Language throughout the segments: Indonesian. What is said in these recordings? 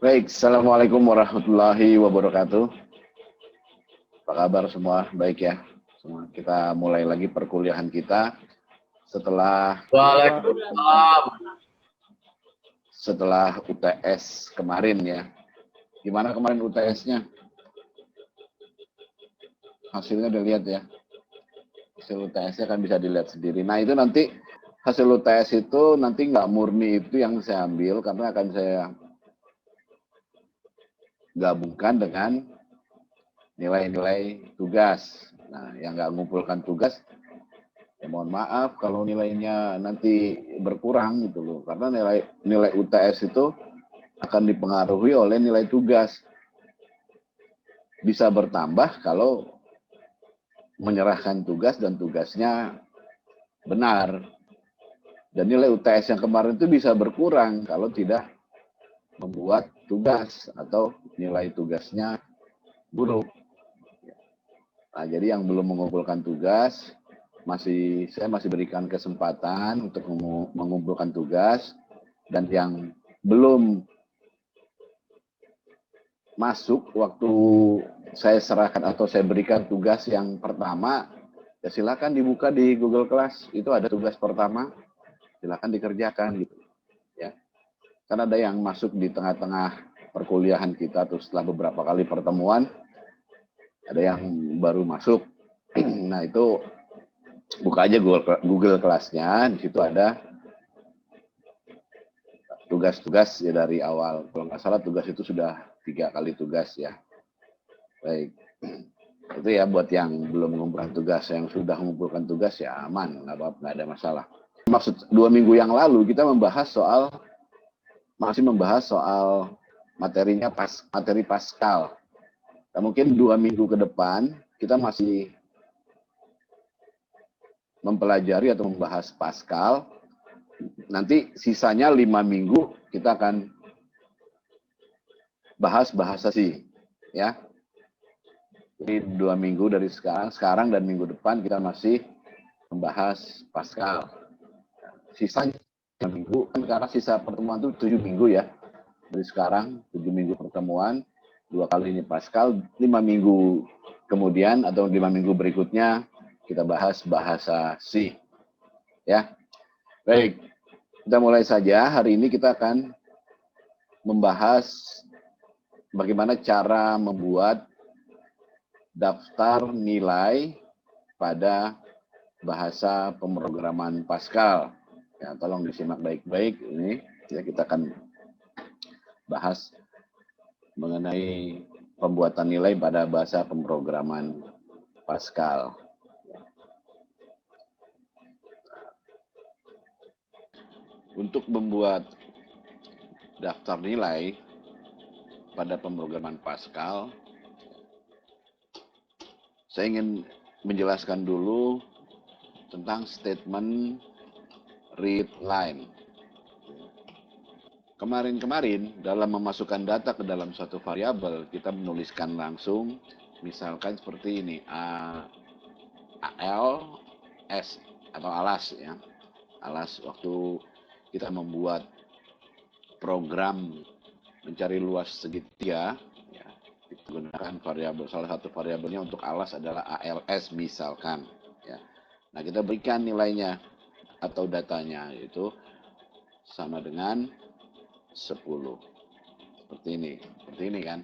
Baik, Assalamualaikum warahmatullahi wabarakatuh. Apa kabar semua? Baik ya. Semua kita mulai lagi perkuliahan kita setelah Waalaikumsalam. UTS kemarin ya. Gimana kemarin UTS-nya? Hasilnya udah lihat ya. Hasil UTS-nya kan bisa dilihat sendiri. Nah itu nanti hasil UTS itu nanti nggak murni itu yang saya ambil karena akan saya gabungkan dengan nilai-nilai tugas. Nah, yang nggak mengumpulkan tugas, ya mohon maaf kalau nilainya nanti berkurang gitu loh. Karena nilai UTS itu akan dipengaruhi oleh nilai tugas. Bisa bertambah kalau menyerahkan tugas dan tugasnya benar. Dan nilai UTS yang kemarin itu bisa berkurang kalau tidak membuat tugas atau nilai tugasnya buruk. Nah, jadi yang belum mengumpulkan tugas, saya masih berikan kesempatan untuk mengumpulkan tugas, dan yang belum masuk waktu saya serahkan atau saya berikan tugas yang pertama, ya silakan dibuka di Google Class, itu ada tugas pertama, silakan dikerjakan gitu ya. Karena ada yang masuk di tengah-tengah perkuliahan kita, terus setelah beberapa kali pertemuan, ada yang baru masuk. Nah itu buka aja Google Kelasnya, di situ ada tugas-tugas ya dari awal. Kalau nggak salah tugas itu sudah 3 kali tugas ya. Baik, itu ya buat yang belum mengumpulkan tugas. Yang sudah mengumpulkan tugas ya aman, nggak ada masalah. Maksud 2 minggu yang lalu kita masih membahas soal materi Pascal. Nah, mungkin 2 minggu ke depan kita masih mempelajari atau membahas Pascal. Nanti sisanya 5 minggu kita akan bahas bahasa C, ya. Jadi 2 minggu dari sekarang dan minggu depan kita masih membahas Pascal. Sisanya 5 minggu, kan karena sisa pertemuan itu 7 minggu ya. Dari sekarang 7 minggu pertemuan, 2 kali ini Pascal, 5 minggu kemudian atau 5 minggu berikutnya kita bahas bahasa C. Ya. Baik, kita mulai saja. Hari ini kita akan membahas bagaimana cara membuat daftar nilai pada bahasa pemrograman Pascal. Ya, tolong disimak baik-baik ini. Ya, kita akan bahas mengenai pembuatan nilai pada bahasa pemrograman Pascal. Untuk membuat daftar nilai pada pemrograman Pascal, saya ingin menjelaskan dulu tentang statement read line. Kemarin dalam memasukkan data ke dalam suatu variabel, kita menuliskan langsung, misalkan seperti ini, AL, S, atau alas ya. Alas waktu kita membuat program mencari luas segitiga, ya, digunakan variabel. Salah satu variabelnya untuk alas adalah ALS misalkan. Ya. Nah kita berikan nilainya atau datanya, yaitu sama dengan 10. Seperti ini kan.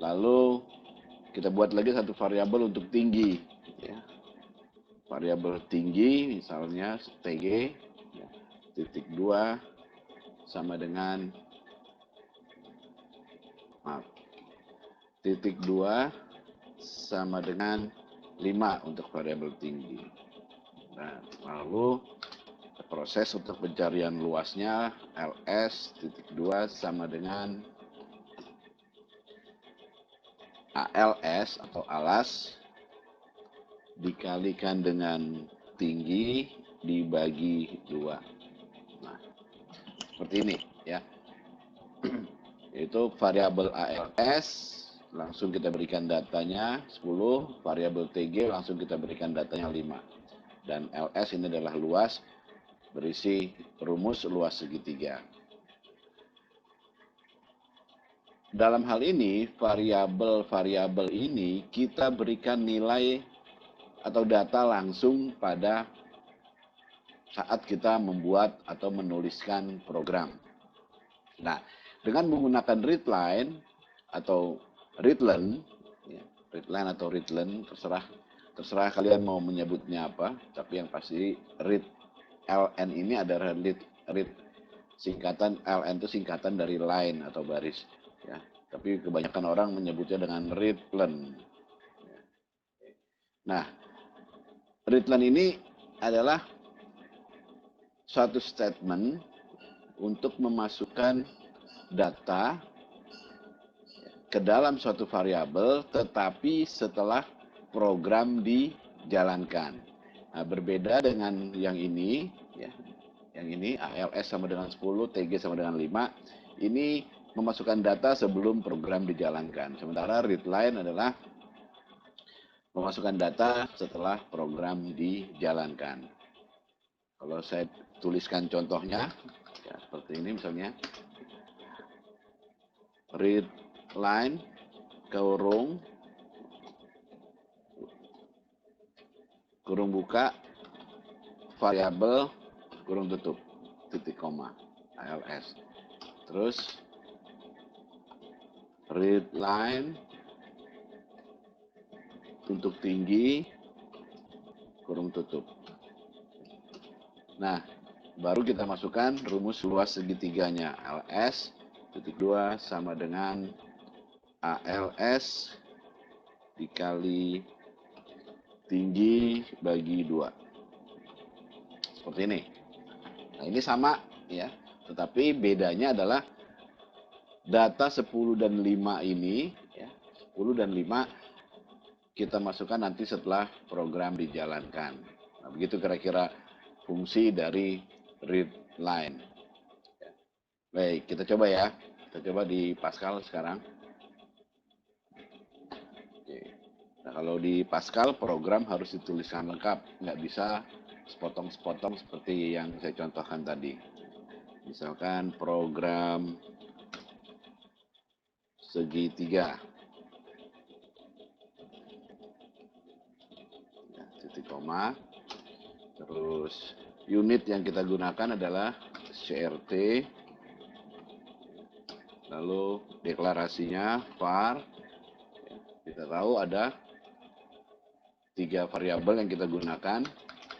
Lalu kita buat lagi satu variabel untuk tinggi. Ya. Variabel tinggi misalnya TG, ya, titik 2 sama dengan titik 2 sama dengan 5 untuk variabel tinggi. Nah, lalu proses untuk pencarian luasnya LS titik 2 sama dengan ALS atau alas dikalikan dengan tinggi dibagi 2. Nah, seperti ini ya. Itu variabel ALS langsung kita berikan datanya 10, variabel TG langsung kita berikan datanya 5. Dan LS ini adalah luas berisi rumus luas segitiga. dalam hal ini variabel-variabel ini kita berikan nilai atau data langsung pada saat kita membuat atau menuliskan program. Nah, dengan menggunakan readline atau readlearn, ya, readline atau readlearn, terserah kalian mau menyebutnya apa, tapi yang pasti read LN ini adalah read singkatan. LN itu singkatan dari line atau baris, ya. Tapi kebanyakan orang menyebutnya dengan readlearn. Nah, readlearn ini adalah suatu statement untuk memasukkan data ke dalam suatu variabel, tetapi setelah program dijalankan. Nah, berbeda dengan yang ini, ya, yang ini ALS sama dengan 10, TG sama dengan 5, ini memasukkan data sebelum program dijalankan. Sementara readline adalah memasukkan data setelah program dijalankan. Kalau saya tuliskan contohnya, ya, seperti ini misalnya, readline kurung buka variabel kurung tutup titik koma ALS. Terus readline untuk tinggi kurung tutup. Nah, baru kita masukkan rumus luas segitiganya. LS titik 2 sama dengan ALS dikali tinggi bagi 2. Seperti ini. Nah, ini sama, ya. Tetapi bedanya adalah data 10 dan 5 ini, ya, 10 dan 5 kita masukkan nanti setelah program dijalankan. Nah, begitu kira-kira fungsi dari readline. Baik, kita coba ya. Kita coba di Pascal sekarang. Oke. Nah, kalau di Pascal program harus dituliskan lengkap, nggak bisa sepotong-sepotong seperti yang saya contohkan tadi. Misalkan program segitiga, ya, titik koma, terus unit yang kita gunakan adalah CRT, lalu deklarasinya var. Kita tahu ada 3 variabel yang kita gunakan,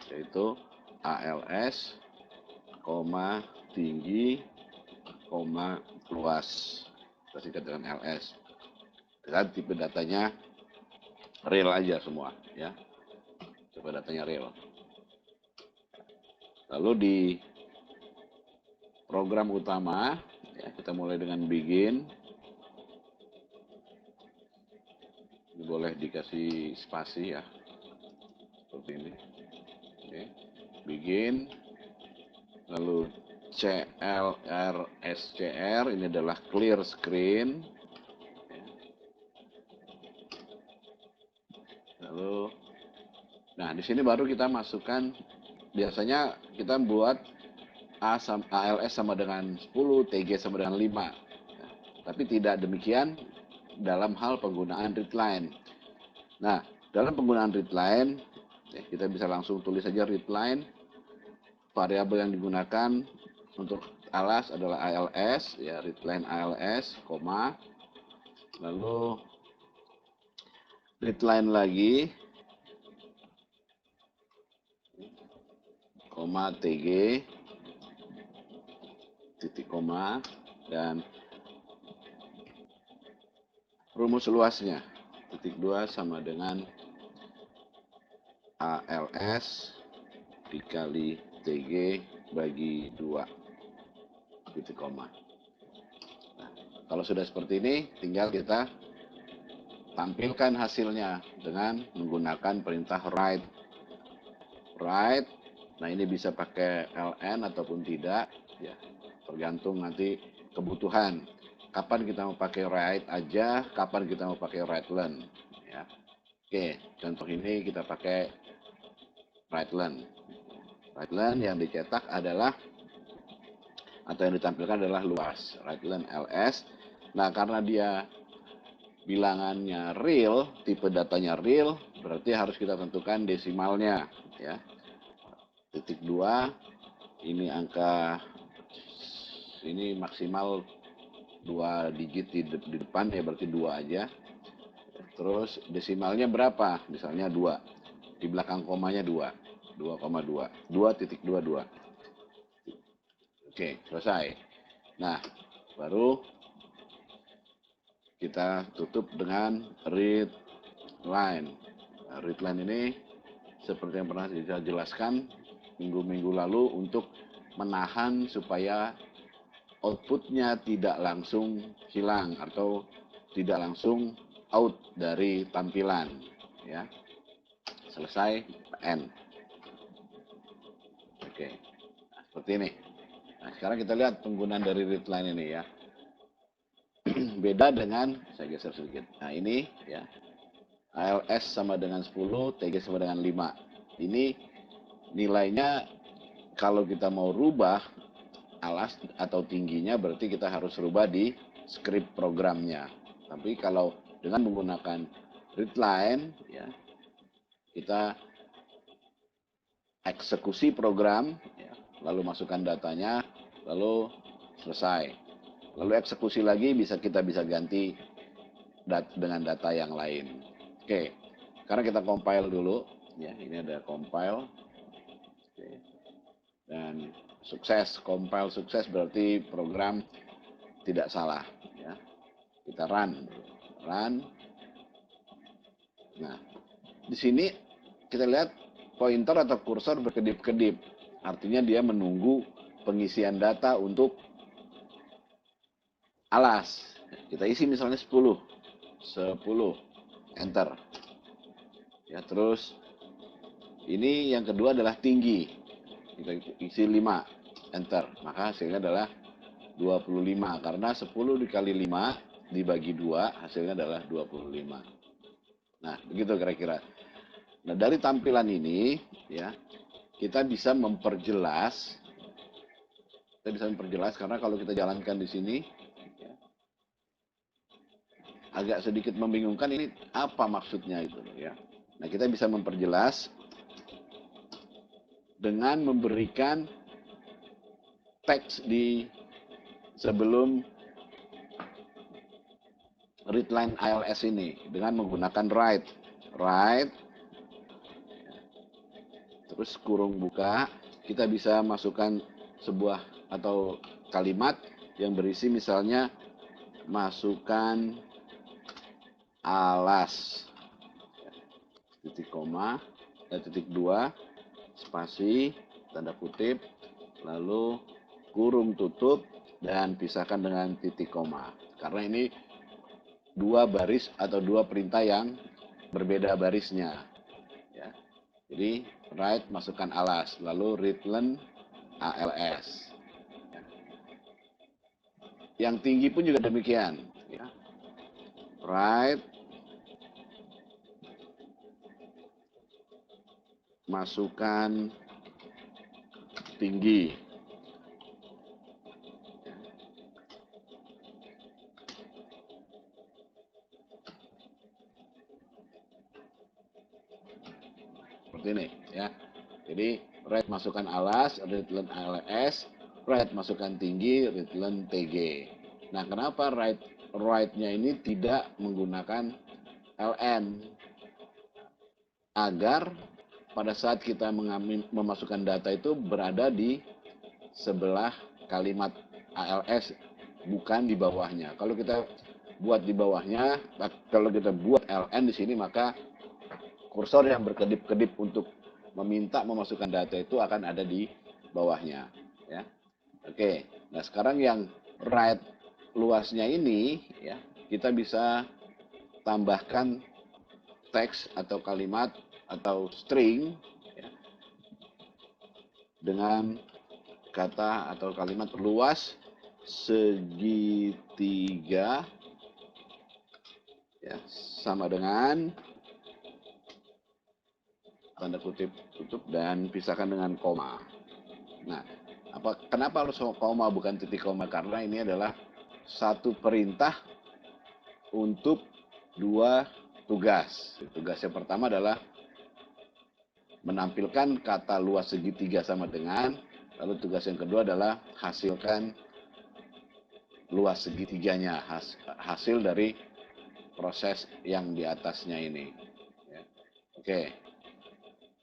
yaitu ALS, tinggi, luas. Kita singkat dengan LS. Dan tipe datanya real aja semua, ya. Tipe datanya real. Lalu di program utama, ya, kita mulai dengan begin. Ini boleh dikasih spasi, ya, seperti ini. Oke. Begin, lalu CLRSCR ini adalah clear screen. Lalu, nah di sini baru kita masukkan. Biasanya kita buat ALS sama dengan 10, TG sama dengan 5. Tapi tidak demikian dalam hal penggunaan readline. Nah, dalam penggunaan readline, ya, kita bisa langsung tulis saja readline. Variabel yang digunakan untuk alas adalah ALS, ya, readline ALS, koma. Lalu readline lagi, koma TG, titik koma, dan rumus luasnya, titik 2 sama dengan ALS dikali TG bagi 2, titik koma. Nah, kalau sudah seperti ini, tinggal kita tampilkan hasilnya dengan menggunakan perintah write. Nah ini bisa pakai ln ataupun tidak, ya, tergantung nanti kebutuhan. Kapan kita mau pakai write aja, kapan kita mau pakai write-learn, ya. Oke, contoh ini kita pakai write-learn. Write-learn yang dicetak adalah atau yang ditampilkan adalah luas. Write-learn LS Nah, karena dia bilangannya real, tipe datanya real, berarti harus kita tentukan desimalnya, ya. Titik 2, ini angka, ini maksimal 2 digit di depan, ya berarti 2 aja. Terus desimalnya berapa? Misalnya 2. Di belakang komanya 2. 2,2. 2.22. Oke, selesai. Nah, baru kita tutup dengan read line. Nah, read line ini seperti yang pernah saya jelaskan minggu-minggu lalu untuk menahan supaya outputnya tidak langsung hilang atau tidak langsung out dari tampilan, ya. Selesai, N. Oke, nah, seperti ini. Nah, sekarang kita lihat penggunaan dari read line ini, ya. Beda dengan, saya geser sedikit. Nah, ini, ya, ALS sama dengan 10, TG sama dengan 5. Ini nilainya kalau kita mau rubah alas atau tingginya berarti kita harus rubah di script programnya. Tapi kalau dengan menggunakan readline, ya, kita eksekusi program, ya, lalu masukkan datanya, lalu selesai. Lalu eksekusi lagi kita bisa ganti dengan data yang lain. Oke, sekarang kita compile dulu. Ya, ini ada compile. Oke. Dan sukses, compile sukses berarti program tidak salah, ya. Kita run. Nah, di sini kita lihat pointer atau kursor berkedip-kedip, artinya dia menunggu pengisian data untuk alas. Kita isi misalnya 10, enter. Ya, terus ini yang kedua adalah tinggi, kita isi 5, enter. Maka hasilnya adalah 25, karena 10 dikali 5 dibagi 2 hasilnya adalah 25. Nah, begitu kira-kira. Nah, dari tampilan ini, ya, kita bisa memperjelas karena kalau kita jalankan di sini, ya, agak sedikit membingungkan ini apa maksudnya itu, ya. Nah, kita bisa memperjelas dengan memberikan teks di sebelum readline ALS ini dengan menggunakan write, terus kurung buka, kita bisa masukkan sebuah atau kalimat yang berisi misalnya masukkan alas, titik koma, titik 2, spasi, tanda kutip, lalu kurung tutup dan pisahkan dengan titik koma. Karena ini dua baris atau dua perintah yang berbeda barisnya, ya. Jadi write masukkan alas, lalu readline ALS. Ya. Yang tinggi pun juga demikian, ya. Write masukkan tinggi. Seperti ini, ya. Jadi write masukkan alas, readline ALS, write masukkan tinggi, readline TG. Nah, kenapa write-nya ini tidak menggunakan LN? Agar pada saat kita memasukkan data itu berada di sebelah kalimat ALS, bukan di bawahnya. Kalau kita buat di bawahnya, kalau kita buat LN di sini, maka kursor yang berkedip-kedip untuk meminta memasukkan data itu akan ada di bawahnya, ya. Oke, nah sekarang yang write luasnya ini, ya, kita bisa tambahkan teks atau kalimat atau string, ya, dengan kata atau kalimat luas segitiga, ya, sama dengan tanda kutip tutup dan pisahkan dengan koma. Nah, kenapa harus koma bukan titik koma? Karena ini adalah satu perintah untuk dua tugas. Tugas yang pertama adalah menampilkan kata luas segitiga sama dengan, lalu tugas yang kedua adalah hasilkan luas segitiganya, hasil dari proses yang di atasnya ini. Ya. Oke,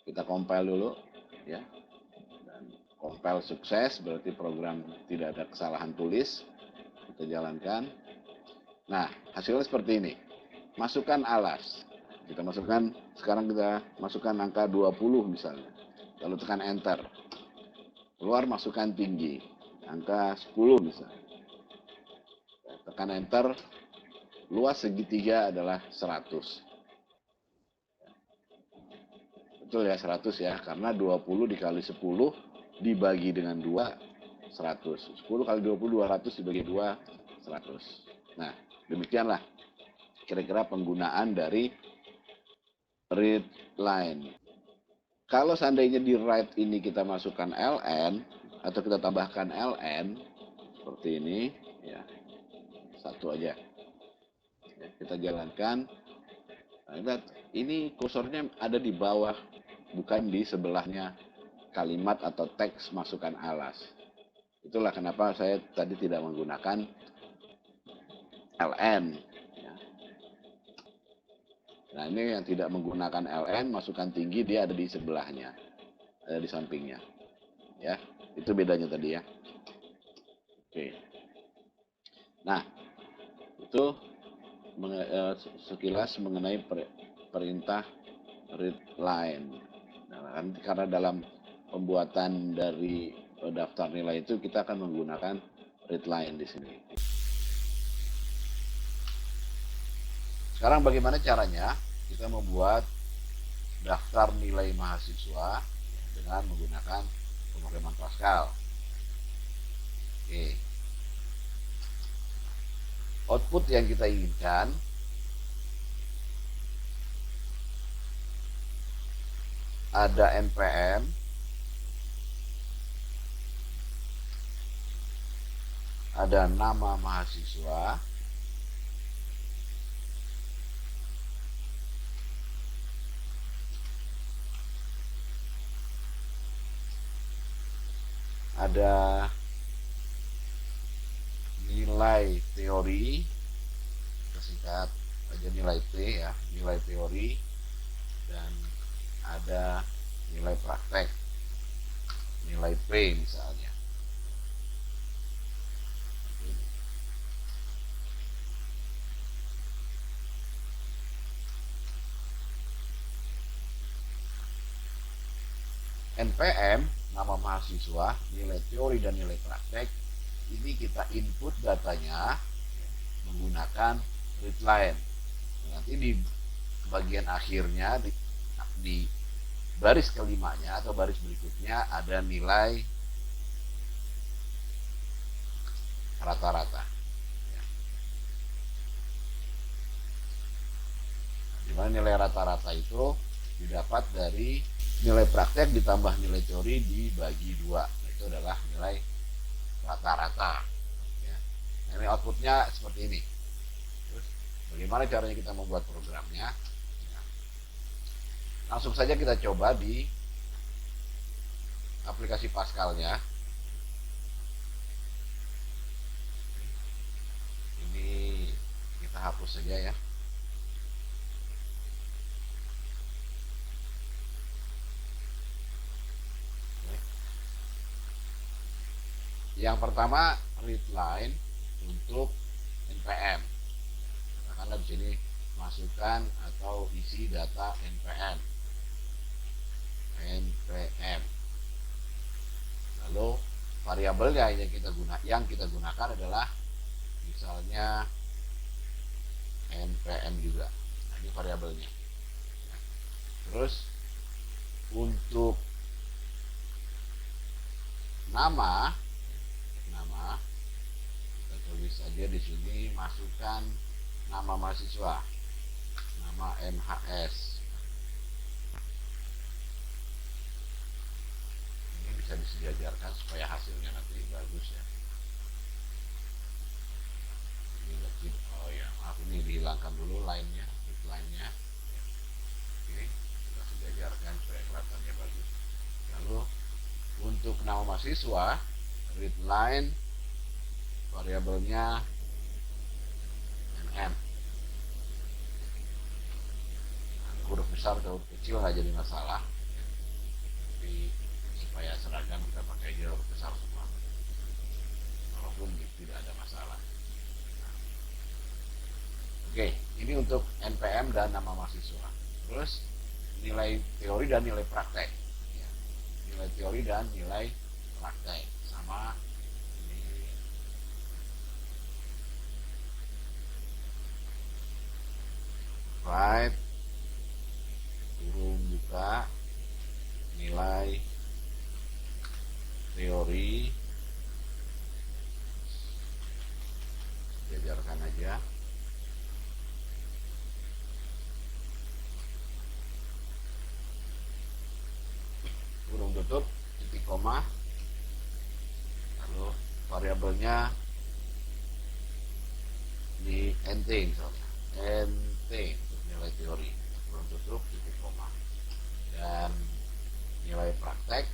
kita compile dulu, ya. Dan compile sukses, berarti program tidak ada kesalahan tulis. Kita jalankan. Nah, hasilnya seperti ini. Masukkan alas. Kita masukkan, sekarang kita masukkan angka 20 misalnya. Lalu tekan enter. Keluar masukkan tinggi. Angka 10 misalnya. Tekan enter. Luas segitiga adalah 100. Betul ya, 100 ya. Karena 20 dikali 10 dibagi dengan 2, 100. 10 kali 20, 200 dibagi 2, 100. Nah, demikianlah kira-kira penggunaan dari read line. Kalau seandainya di write ini kita masukkan ln atau kita tambahkan ln seperti ini, ya, satu aja. Ya, kita jalankan. Nah, lihat, ini kursornya ada di bawah, bukan di sebelahnya kalimat atau teks masukkan alas. Itulah kenapa saya tadi tidak menggunakan ln. Nah, ini yang tidak menggunakan ln, masukkan tinggi, dia ada di sebelahnya, ada di sampingnya. Ya, itu bedanya tadi ya. Oke. Nah, itu sekilas mengenai perintah read line. Nah, karena dalam pembuatan dari daftar nilai itu kita akan menggunakan read line di sini. Sekarang bagaimana caranya kita membuat daftar nilai mahasiswa dengan menggunakan pemrograman Pascal. Oke. Output yang kita inginkan ada npm, ada nama mahasiswa, ada nilai teori, kita singkat aja nilai T ya, nilai teori, dan ada nilai praktek, nilai P misalnya. NPM, nama mahasiswa, nilai teori dan nilai praktek, ini kita input datanya menggunakan readline. Nanti di bagian akhirnya di baris kelimanya atau baris berikutnya ada nilai rata-rata. Dimana nilai rata-rata itu didapat dari nilai praktek ditambah nilai teori dibagi 2. Itu adalah nilai rata-rata. Ya. Ini outputnya seperti ini. Terus bagaimana caranya kita membuat programnya? Ya. Langsung saja kita coba di aplikasi Pascalnya. Ini kita hapus saja ya. Yang pertama read line untuk npm. Katakanlah di sini masukkan atau isi data npm. Lalu variabelnya yang kita gunakan adalah misalnya npm juga. Nah, ini variabelnya. Terus untuk nama kita tulis saja di sini, masukkan nama mahasiswa, nama MHS. Ini bisa disejajarkan supaya hasilnya nanti bagus ya. Oh ya, maaf, ini dihilangkan dulu line-nya, line-nya. Oke, kita sejajarkan supaya kelihatannya bagus. Lalu untuk nama mahasiswa, read line variabelnya nm. Huruf besar atau huruf kecil nggak jadi masalah, tapi supaya seragam kita pakai aja huruf besar semua, walaupun tidak ada masalah. Oke, ini untuk NPM dan nama mahasiswa. Terus nilai teori dan nilai praktek. Ya, nilai teori dan nilai praktek sama ini. Right, kurung buka, nilai teori, jajarkan aja. Kurung tutup, titik koma, lalu variabelnya di NT misalnya, NT untuk nilai teori, kurung tutup, titik koma, dan nilai praktek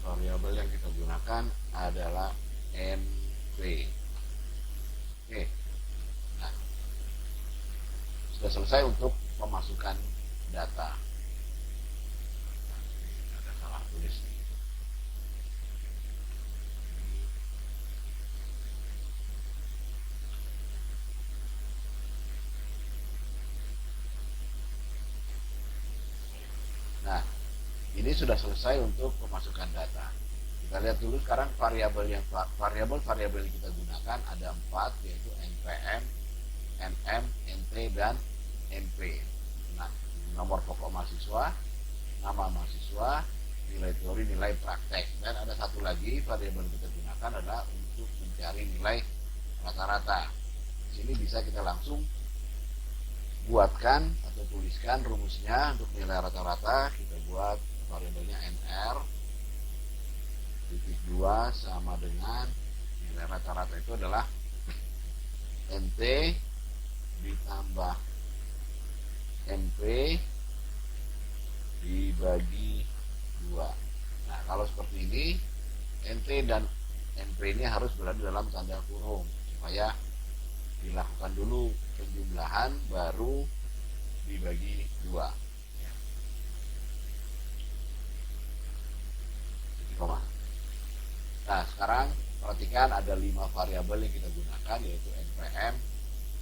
variabel yang kita gunakan adalah NP. Oke, nah sudah selesai untuk pemasukan data. Nah, ada salah tulis nih. Nah, ini sudah selesai untuk pemasukan data. Kita lihat dulu sekarang variabel yang kita gunakan ada 4, yaitu NPM, NM, NT, dan NP. Nah, nomor pokok mahasiswa, nama mahasiswa, nilai teori, nilai praktek. Dan ada satu lagi variabel yang kita gunakan adalah untuk mencari nilai rata-rata. Di sini bisa kita langsung buatkan atau tuliskan rumusnya untuk nilai rata-rata. Kita buat variabelnya NR titik 2 sama dengan nilai rata-rata itu adalah NT ditambah NP dibagi 2. Nah, kalau seperti ini NT dan NP ini harus berada dalam tanda kurung supaya dilakukan dulu penjumlahan baru dibagi 2. Nah, sekarang perhatikan ada 5 variabel yang kita gunakan, yaitu NPM,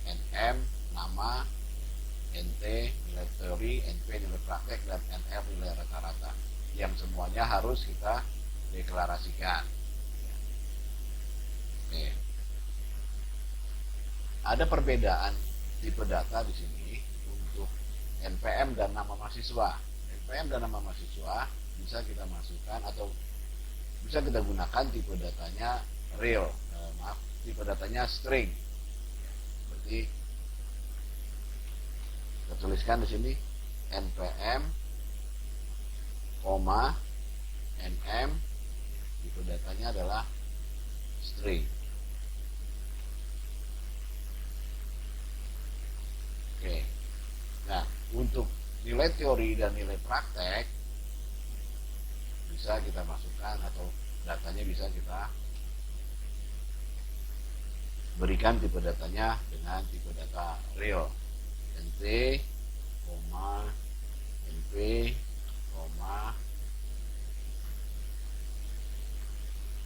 NM, nama, NT, nilai teori, NP, nilai praktek, dan NR, nilai rata-rata. Yang semuanya harus kita deklarasikan. Oke. Ada perbedaan tipe data di sini untuk NPM dan nama mahasiswa. NPM dan nama mahasiswa bisa kita masukkan atau bisa kita gunakan tipe datanya real, tipe datanya string. Berarti kita tuliskan di sini NPM, NM, tipe datanya adalah string. Oke. Nah, untuk nilai teori dan nilai praktek bisa kita masukkan atau datanya bisa kita berikan tipe datanya dengan tipe data real, NT, NP,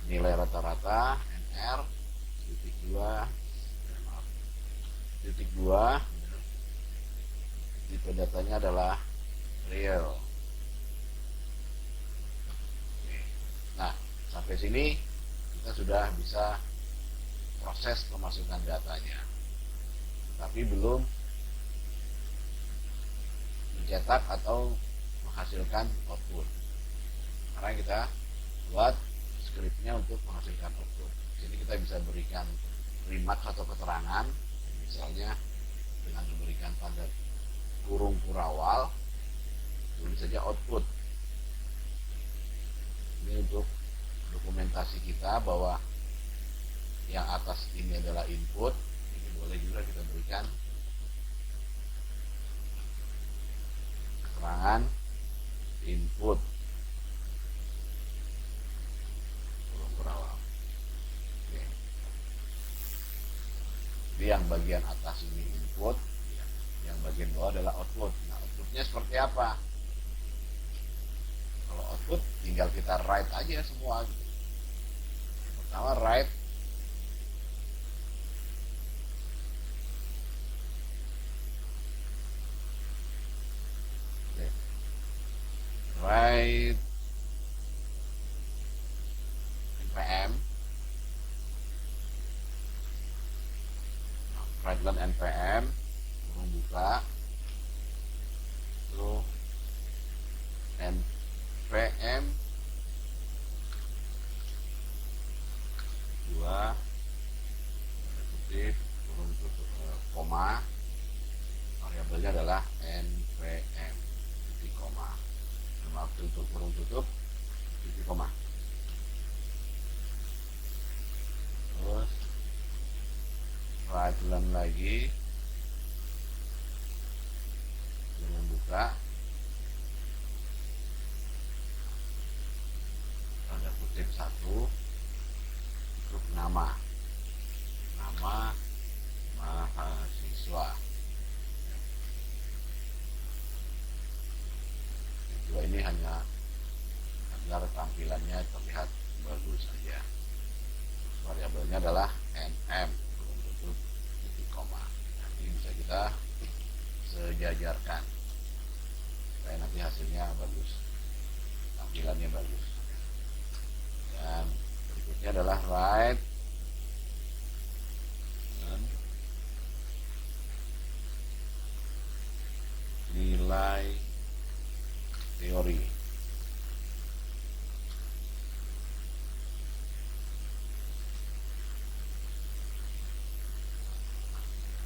nilai rata-rata NR titik 2, tipe datanya adalah real. Nah, sampai sini kita sudah bisa proses pemasukan datanya, tapi belum mencetak atau menghasilkan output. Sekarang kita buat scriptnya untuk menghasilkan output. Jadi kita bisa berikan remark atau keterangan, misalnya dengan memberikan tanda kurung kurawal, tulis saja output. Ini untuk dokumentasi kita bahwa yang atas ini adalah input. Ini boleh juga kita berikan keterangan input kurung kurawal. Oke. Jadi yang bagian atas ini input, yang bagian bawah adalah output. Nah, outputnya seperti apa? Kalau output tinggal kita write aja semua gitu. Pertama write npm write line npm kurung buka itu npm 2 kutip kurung tutup koma, variabelnya adalah npm titik koma, maaf tutup kurung tutup titik koma. Terus right line lagi kurung buka tanda kutip 1 untuk nama mahasiswa. Dua ini hanya agar tampilannya terlihat bagus saja. Variabelnya adalah nm belum tutup titik koma. Nanti bisa kita sejajarkan supaya nanti hasilnya bagus, tampilannya bagus. Dan berikutnya adalah write nilai teori.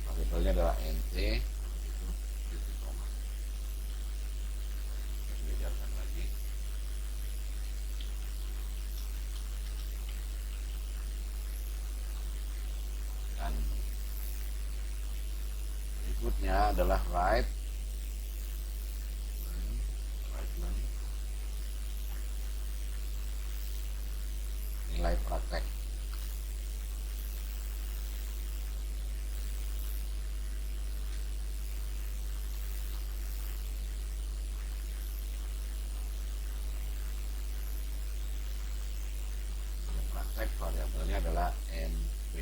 Variabelnya adalah nt titik koma. Kita sejajarkan lagi. Dan berikutnya adalah write nilai praktek. Praktek variabelnya adalah np.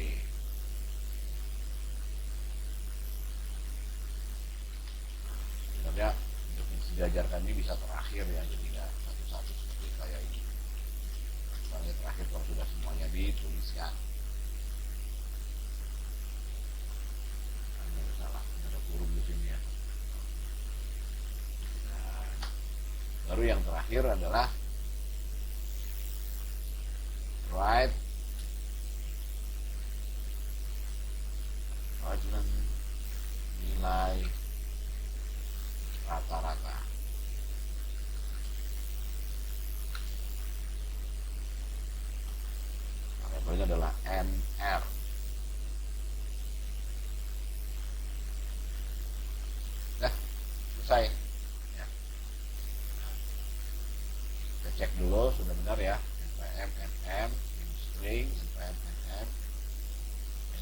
Sebenarnya untuk sejajarkan ini bisa terakhir ya, jadi nggak satu-satu seperti kayak ini. Misalnya terakhir kalau sudah semuanya dituliskan. Ada salah, ada kurung di sini ya. Dan baru yang terakhir adalah write nilai rata-rata. Variabelnya adalah nr. Dah, selesai. Ya. Kita cek dulu sudah benar ya. npm nm string npm nm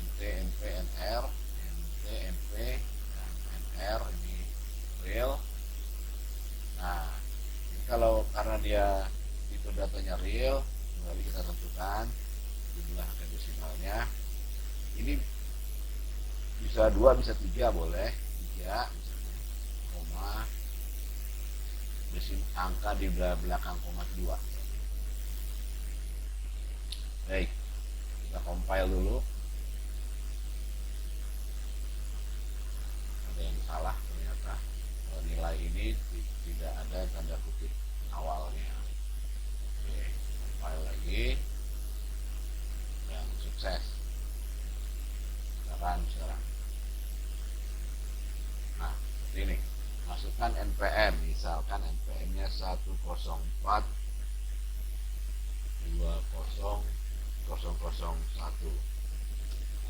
nt np nr nt np dan nr ini real. Nah, ini kalau karena dia tipe datanya real, kembali kita tentukan jumlah desimalnya. Ini bisa 2 bisa 3 boleh 3 misalnya, koma angka di belakang koma 2. Baik, kita compile dulu. Ada yang salah ternyata, nilai ini tidak ada tanda kutip awalnya. Oke, compile lagi. masukkan NPM, misalkan NPM-nya 104 20001,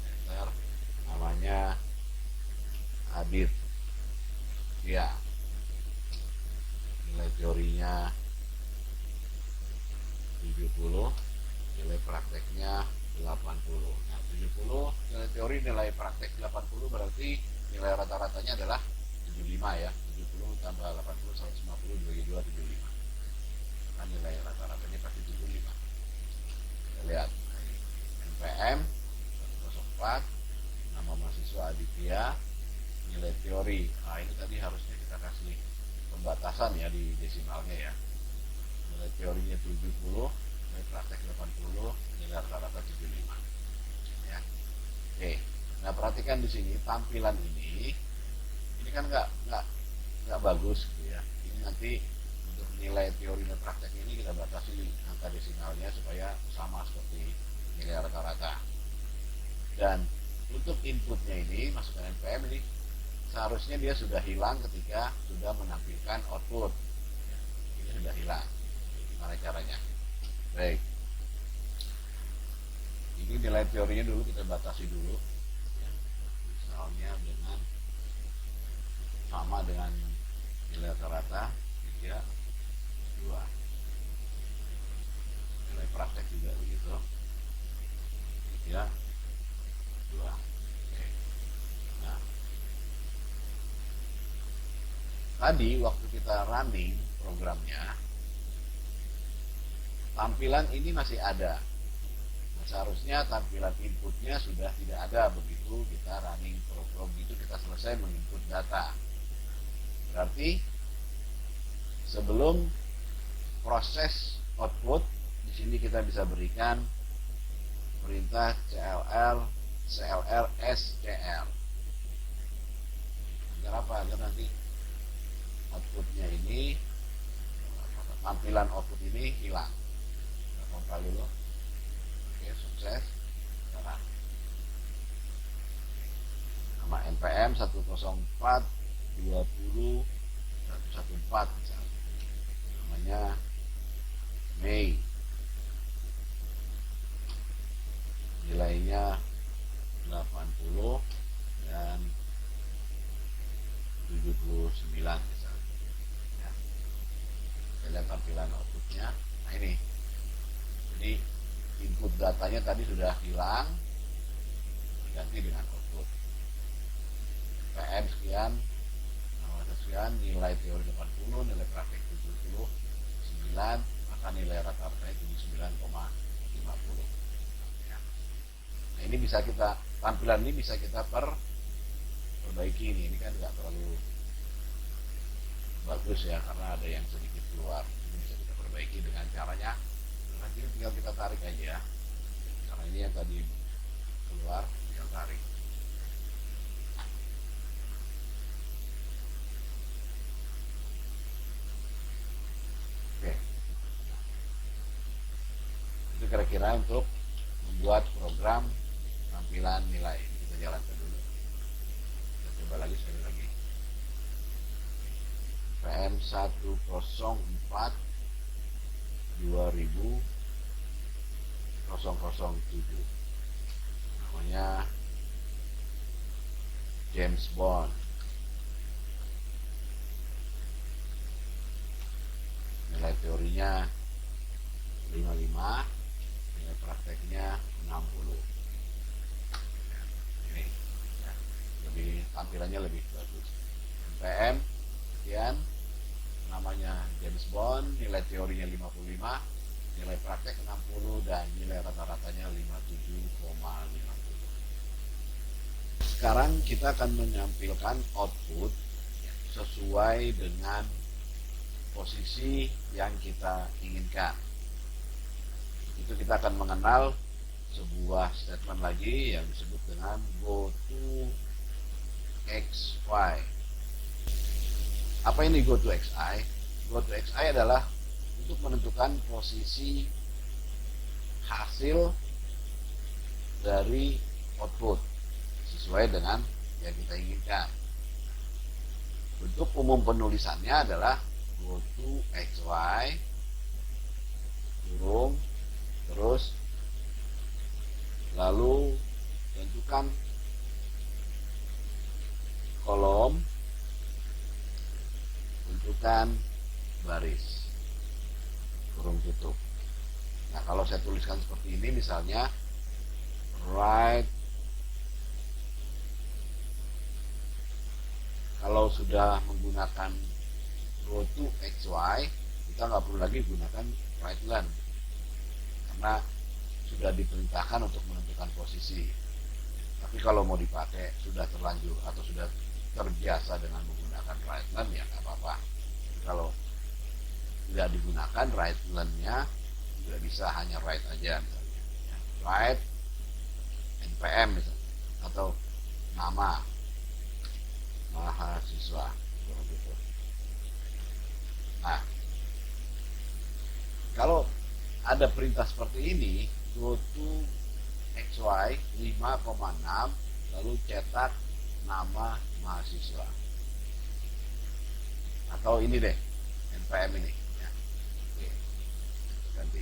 enter, namanya Adit ya, nilai teorinya 70, nilai prakteknya 80. Nah, 70 nilai teori, nilai praktek 80, berarti nilai rata-ratanya adalah 75 ya. 70 tambah 80, 150 dibagi 2, 75. Nah, nilai rata-ratanya pasti 75. Kita lihat. NPM 104, nama mahasiswa Aditya, nilai teori. Nah, ini tadi harusnya kita kasih pembatasan ya di desimalnya ya. Nilai teorinya 70, nilai praktek 80, nilai rata-rata 75. Ya. Oke. Nah, perhatikan di sini tampilan ini kan nggak bagus gitu ya. Ini nanti untuk nilai teori dan praktek ini kita batasi angka desimalnya supaya sama seperti nilai rata-rata. Dan untuk inputnya ini, masukkan NPM ini, seharusnya dia sudah hilang ketika sudah menampilkan output. Ini sudah hilang. Gimana caranya? Baik. Ini nilai teorinya dulu kita batasi dulu. Misalnya dengan sama dengan nilai rata-rata 3, 2. Nilai praktek juga begitu. 3, 2. Oke. Nah, tadi waktu kita running programnya, tampilan ini masih ada. Nah, seharusnya tampilan inputnya sudah tidak ada begitu kita running program itu, kita selesai menginput data. Berarti sebelum proses output, di sini kita bisa berikan perintah clr scr. Agar apa? Agar nanti outputnya ini, tampilan output ini hilang. Kita compile dulu. Oke, sukses. Sekarang nama NPM 104 20 114 misalnya. Namanya Mei. Nilainya 80 dan 79 misalnya. Ya. Kita lihat tampilan outputnya. Nah, ini. Jadi input datanya tadi sudah hilang, diganti dengan output. PM sekian, nama sekian, nilai teori 80, nilai praktek 79, maka nilai rata-ratanya 79,50. Ya. Nah, ini bisa kita, tampilan ini bisa kita perbaiki ini kan nggak terlalu bagus ya, karena ada yang sedikit keluar. Ini bisa kita perbaiki dengan caranya, nanti tinggal kita tarik aja ya. Karena ini yang tadi keluar, tinggal tarik. Oke. Itu kira-kira untuk membuat program tampilan nilai. Kita jalankan dulu. Kita coba lagi sekali lagi. PM 104 2000 007, namanya James Bond. Nilai teorinya 55, nilai prakteknya 60. Ya, ini ya, lebih tampilannya lebih bagus. PM sekian, namanya James Bond, nilai teorinya 55, nilai praktek 60, dan nilai rata-ratanya 57,50. Sekarang kita akan menampilkan output sesuai dengan posisi yang kita inginkan. Itu kita akan mengenal sebuah statement lagi yang disebut dengan go to xy. Apa ini go to xi? Go to xi adalah untuk menentukan posisi hasil dari output sesuai dengan yang kita inginkan. Bentuk umum penulisannya adalah go to XY kurung terus lalu tentukan kolom, tentukan baris kurung tutup. Nah, kalau saya tuliskan seperti ini misalnya right, kalau sudah menggunakan go to XY kita nggak perlu lagi gunakan right len karena sudah diperintahkan untuk menentukan posisi. Tapi kalau mau dipakai sudah terlanjur atau sudah terbiasa dengan menggunakan right len ya nggak apa-apa. Kalau tidak digunakan right len-nya juga bisa hanya right aja misalnya. Right NPM misalnya atau nama mahasiswa. Nah, kalau ada perintah seperti ini, go to XY 5,6 lalu cetak nama mahasiswa. Atau ini deh, NPM ini. Ya. Oke, ganti.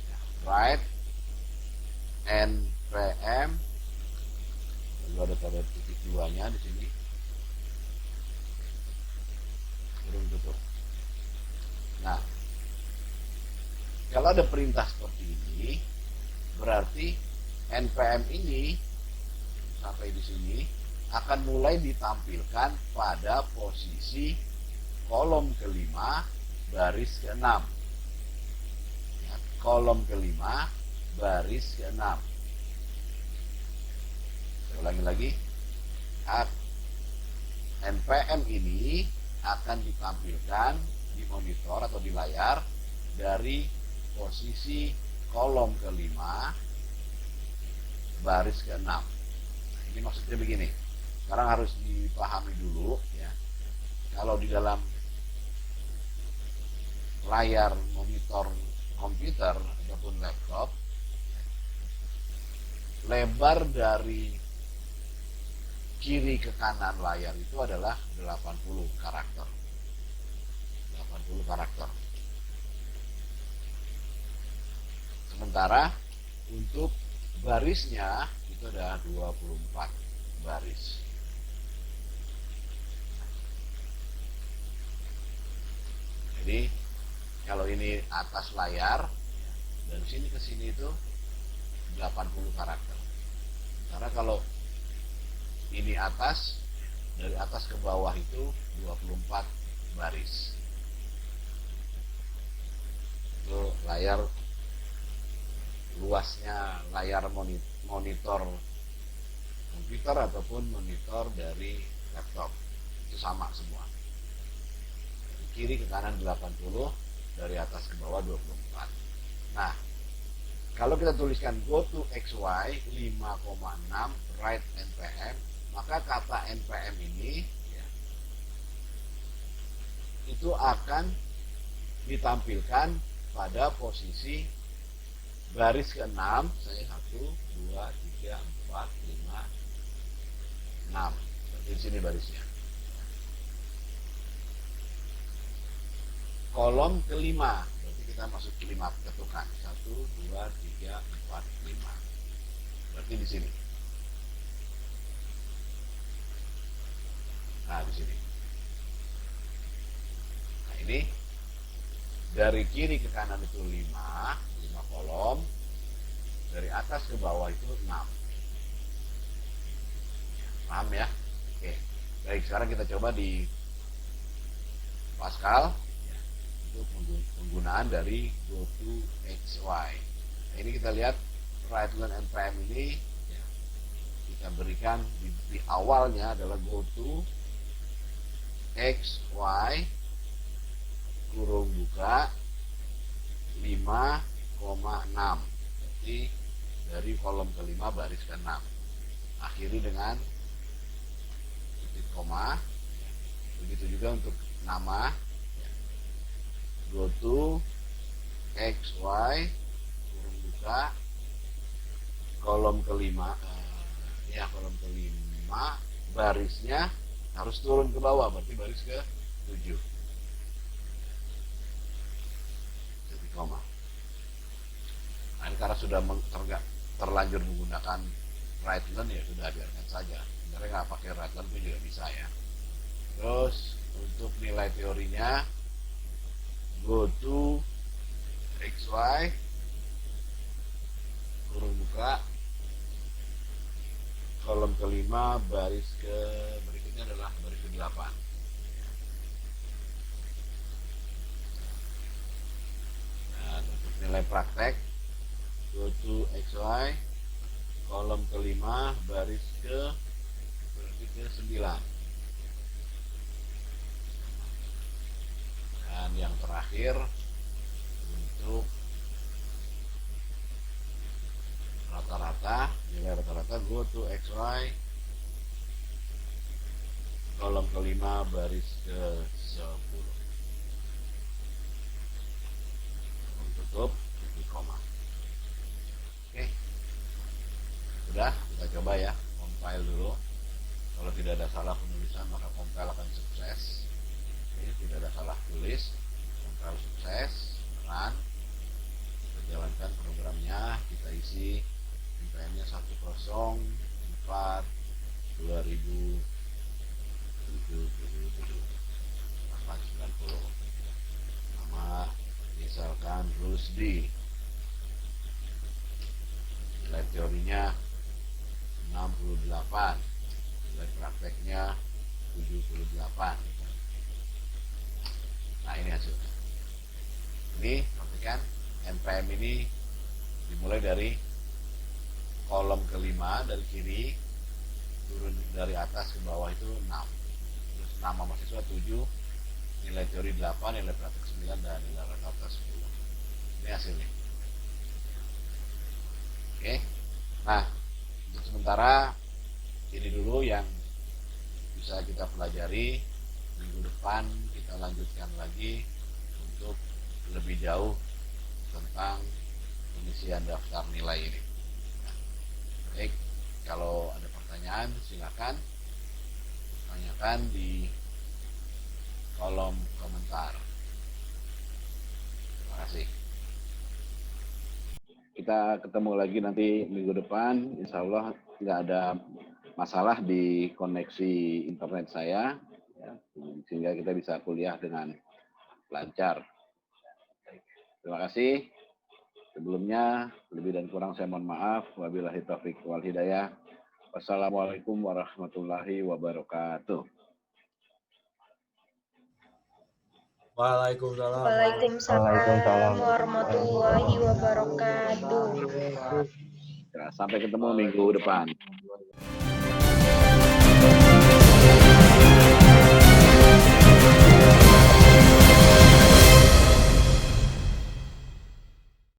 Ya. Right NPM lalu ada tanda titik 2-nya di sini. Kurung tutup. Nah, kalau ada perintah seperti ini, berarti NPM ini sampai di sini akan mulai ditampilkan pada posisi kolom kelima baris ke-6. Ya, kolom kelima baris ke-6. Saya ulangi lagi. NPM ini akan ditampilkan di monitor atau di layar dari posisi kolom kelima baris ke-6. Nah, ini maksudnya begini. Sekarang harus dipahami dulu ya. Kalau di dalam layar monitor komputer ataupun laptop, lebar dari kiri ke kanan layar itu adalah 80 karakter. 80 karakter. Sementara untuk barisnya itu ada 24 baris. Jadi kalau ini atas layar dan sini ke sini itu 80 karakter. Karena kalau ini atas, dari atas ke bawah itu 24 baris. Itu layar, luasnya layar monitor komputer ataupun monitor dari laptop. Itu sama semua. Dari kiri ke kanan 80, dari atas ke bawah 24. Nah, kalau kita tuliskan go to XY 5,6 right NPM, maka kata NPM ini ya, itu akan ditampilkan pada posisi baris ke-6. Saya 1, 2, 3, 4, 5, 6. Seperti di sini barisnya. Kolom kelima, berarti kita masuk ke 5 ketukan. 1, 2, 3, 4, 5. Berarti di sini. Nah, di sini. Nah, ini dari kiri ke kanan itu 5 kolom, dari atas ke bawah itu 6. Paham ya? Oke. Baik, sekarang kita coba di Pascal ya, untuk penggunaan dari go to XY. Nah, ini kita lihat right len NPM ini ya, kita berikan di awalnya adalah go to XY kurung buka 5,6. Berarti dari kolom kelima baris ke-6. Akhiri dengan titik koma. Begitu juga untuk nama. Go to XY kurung buka kolom kelima. Kolom kelima barisnya harus turun ke bawah, berarti baris ke 7. Jadi koma. Nah, ini karena sudah terlanjur menggunakan right learn, ya sudah biarkan saja. Sebenarnya nggak pakai right learn pun juga bisa ya. Terus untuk nilai teorinya, go to XY, kurung buka, kolom kelima, baris ke berikutnya adalah baris ke-8. Dan untuk nilai praktek, go to XY, kolom kelima, baris ke berarti ke-9. Dan yang terakhir untuk rata-rata, nilai rata-rata, go to XY, kolom kelima, baris ke-10. Tutup di koma. Oke, sudah, kita coba ya, compile dulu. Kalau tidak ada salah penulisan maka compile akan sukses. Oke, tidak ada salah tulis, compile sukses, run. Kita jalankan programnya, kita isi NPM-nya 104/2077. Nama misalkan Rusdi. Nilai teorinya 68, nilai prakteknya 78. Nah, ini hasilnya. Ini perhatikan, NPM ini dimulai dari kolom kelima dari kiri, turun dari atas ke bawah itu 6. Terus nama mahasiswa 7, nilai teori 8, nilai praktek 9, dan nilai rata-rata 10. Ini hasilnya. Oke. Nah, untuk sementara ini dulu yang bisa kita pelajari. Minggu depan kita lanjutkan lagi untuk lebih jauh tentang pengisian daftar nilai ini. Baik, kalau ada pertanyaan silakan tanyakan di kolom komentar. Terima kasih. Kita ketemu lagi nanti minggu depan. Insya Allah nggak ada masalah di koneksi internet saya, ya, sehingga kita bisa kuliah dengan lancar. Terima kasih. Sebelumnya, lebih dan kurang saya mohon maaf. Wabillahi taufiq wal hidayah. Wassalamualaikum warahmatullahi wabarakatuh. Waalaikumsalam warahmatullahi wabarakatuh. Sampai ketemu minggu depan.